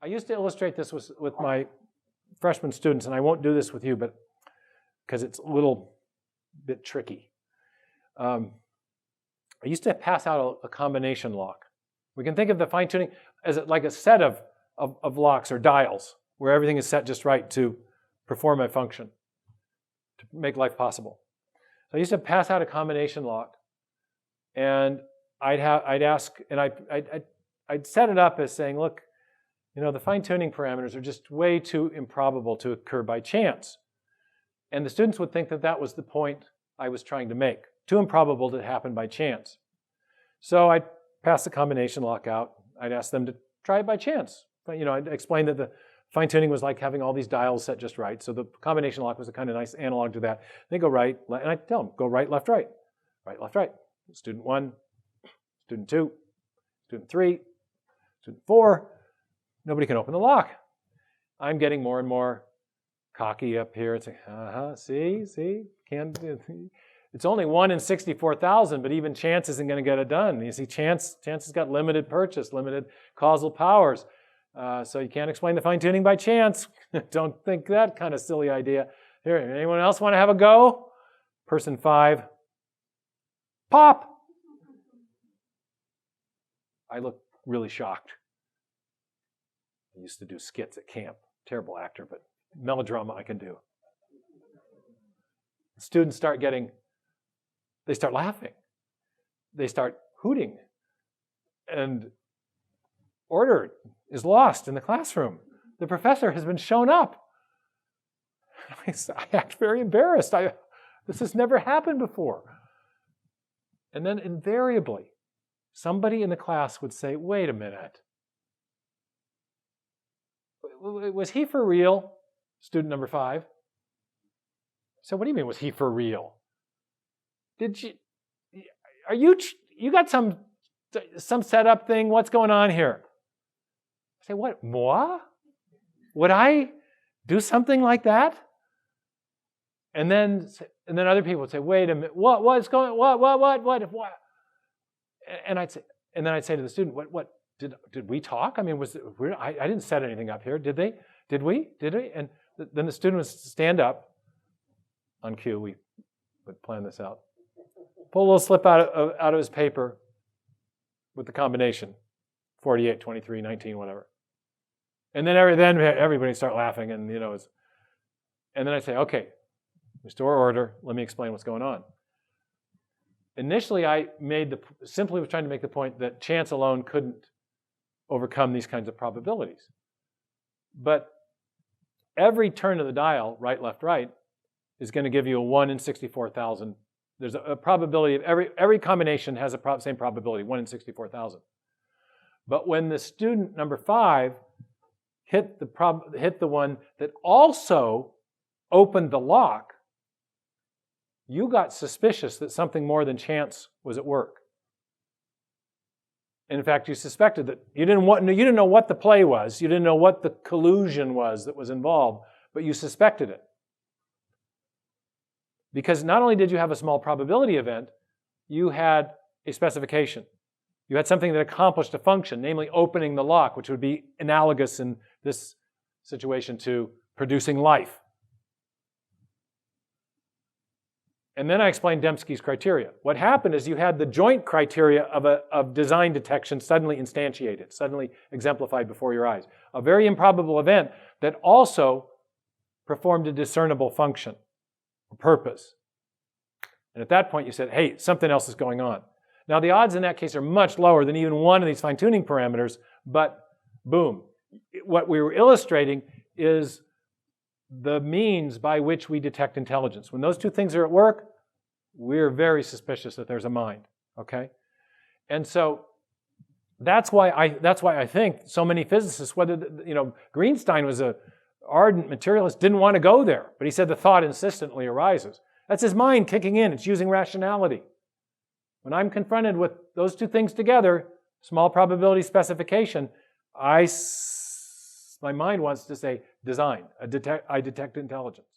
I used to illustrate this with my freshman students, and I won't do this with you, but because it's a little bit tricky. I used to pass out a combination lock. We can think of the fine-tuning as like a set of locks or dials where everything is set just right to perform a function, to make life possible. So I used to pass out a combination lock, and I'd ask, and I'd set it up as saying, look, the fine-tuning parameters are just way too improbable to occur by chance. And the students would think that that was the point I was trying to make. Too improbable to happen by chance. So I'd pass the combination lock out. I'd ask them to try it by chance. But, I'd explain that the fine-tuning was like having all these dials set just right. So the combination lock was a kind of nice analog to that. They go right, and I tell them, go right, left, right. Right, left, right. Student 1, student 2, student 3, student 4. Nobody can open the lock. I'm getting more and more cocky up here and saying, see, can't do it. It's only 1 in 64,000, but even chance isn't going to get it done. You see, chance has got limited purchase, limited causal powers. So you can't explain the fine-tuning by chance. Don't think that kind of silly idea. Here, anyone else want to have a go? Person 5. Pop! I look really shocked. I used to do skits at camp. Terrible actor, but melodrama I can do. Students they start laughing. They start hooting. And order is lost in the classroom. The professor has been shown up. I act very embarrassed. This has never happened before. And then invariably, somebody in the class would say, wait a minute. Was he for real? Student number 5. So what do you mean, was he for real? You got some setup thing? What's going on here? I say, what, moi? Would I do something like that? And then other people would say, wait a minute, what's going on? What? And then I'd say to the student, what? Did we talk? I mean, I didn't set anything up here. Did they? Did we? And then the student would stand up. On cue, we would plan this out. Pull a little slip out of his paper with the combination, 48, 23, 19, whatever. And then everybody would start laughing, and and then I'd say, okay, restore order. Let me explain what's going on. Initially, I simply was trying to make the point that chance alone couldn't overcome these kinds of probabilities. But every turn of the dial, right, left, right, is going to give you a 1 in 64,000. There's a probability of every combination has a same probability, 1 in 64,000. But when the student number 5 hit the one that also opened the lock, you got suspicious that something more than chance was at work. And in fact, you suspected that you didn't know what the play was, you didn't know what the collusion was that was involved, but you suspected it. Because not only did you have a small probability event, you had a specification. You had something that accomplished a function, namely opening the lock, which would be analogous in this situation to producing life. And then I explained Dembski's criteria. What happened is you had the joint criteria of design detection suddenly instantiated, suddenly exemplified before your eyes. A very improbable event that also performed a discernible function, or purpose. And at that point you said, hey, something else is going on. Now the odds in that case are much lower than even one of these fine-tuning parameters, but boom. What we were illustrating is the means by which we detect intelligence. When those two things are at work, we're very suspicious that there's a mind, okay? And so that's why I think so many physicists, whether, Greenstein was an ardent materialist, didn't want to go there, but he said the thought insistently arises. That's his mind kicking in. It's using rationality. When I'm confronted with those two things together, small probability specification, my mind wants to say design. I detect intelligence.